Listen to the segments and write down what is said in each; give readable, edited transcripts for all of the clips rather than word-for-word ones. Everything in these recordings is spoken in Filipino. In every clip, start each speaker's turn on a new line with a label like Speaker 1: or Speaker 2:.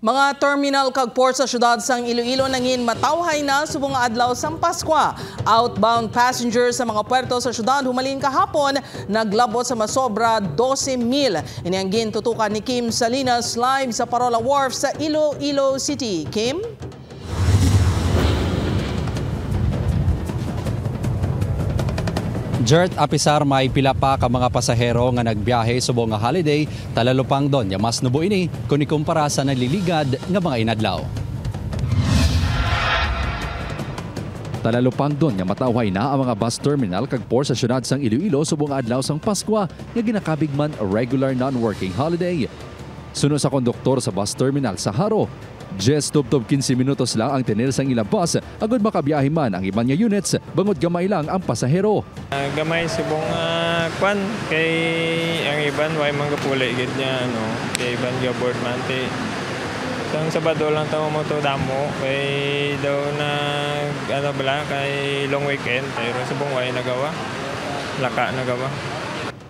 Speaker 1: Mga terminal kag port sa syudad sang Iloilo nangin matawhay na subong nga adlaw sang Paskwa. Outbound passengers sa mga puerto sa syudad humalin kahapon naglabot sa masobra 12,000. Ini ang gintutukan ni Kim Salinas live sa Parola Wharf sa Iloilo City. Kim?
Speaker 2: Jert, apisar may pila pa ka mga pasahero nga nagbiyahe subong nga holiday, talalupang don ya mas nubo ini kung ikumpara sa nagliligad nga mga inadlaw. Talalupang don nga matawhay na ang mga bus terminal kag port sa syudad sang Iloilo subong adlaw sang Paskwa nga ginakabig man regular non-working holiday. Suno sa konduktor sa bus terminal sa Haro, just tubtob 15 minutos lang ang tenir sang ilang bus agud makabiyahe man ang iban nga units bangod gamay lang ang pasahero.
Speaker 3: Gamay subong kwan kay ang iban way manggapuli gid niya kay iban ga board man te. Sang Sabado lang tawo mo to damo kay daw na bala kay long weekend pero subong way nagawa. Laka nagawa.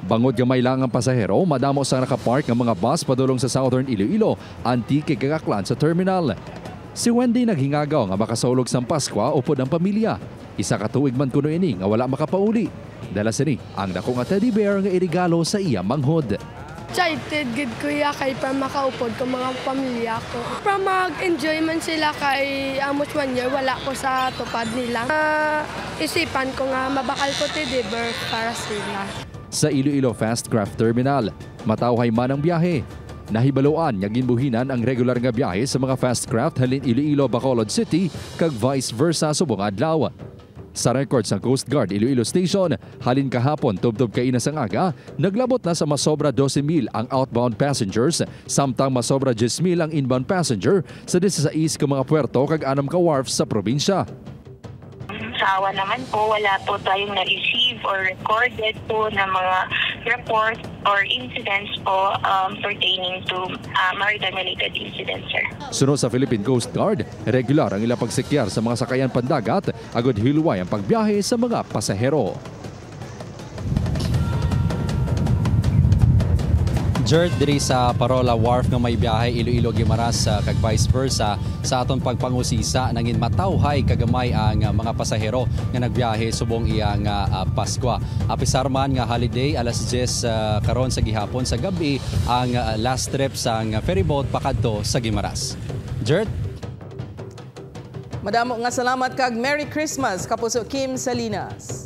Speaker 2: Bangod gamay lang ang pasahero, madamo sa nakapark ng mga bus padulong sa Southern Iloilo, Antique kagaklan sa terminal. Si Wendy naghingagaw nga makasulog sang Paskwa upod ang pamilya. Isa ka tuig man kuno ini nga wala makapauli. Dala sini ang dako nga teddy bear nga irigalo sa iya manghod.
Speaker 4: Excited gid kuya kay pa makaupod ko mga pamilya ko. Para mag-enjoy man sila kay almost 1 year wala ko sa tupad nila. Isipan ko nga mabakal ko teddy bear para sila.
Speaker 2: Sa Iloilo Fast Craft Terminal, matawhay man ang biyahe. Nahibaluan nga ginbuhinan ang regular nga biyahe sa mga fast craft halin Iloilo, Bacolod City kag vice versa subong adlaw. Sa record sa Coast Guard Iloilo Station, halin kahapon tubtob kaina sang aga, naglabot na sa masobra 12,000 ang outbound passengers, samtang masobra 10,000 ang inbound passenger sa 16 ka mga puerto kag 6 ka wharf sa probinsya.
Speaker 5: Sa awa naman po, wala po tayong na-receive or recorded po na mga reports or incidents po pertaining to maritime-related incidents, sir.
Speaker 2: Sunod sa Philippine Coast Guard, regular ang ilang pagsikyar sa mga sakayan pandagat, agad hilway ang pagbiyahe sa mga pasahero. Jert, diri sa Parola Wharf nga may biyahe Iloilo Guimaras kag vice versa sa aton pagpangusisa nangin matawhay kagamay ang mga pasahero nga nagbiyahe subong iyang Paskwa. Apisar man nga holiday alas 10 karon sa gihapon sa gabi ang last trip sang ferryboat pakadto sa Guimaras. Jert?
Speaker 1: Madamo nga salamat kag Merry Christmas kapuso Kim Salinas.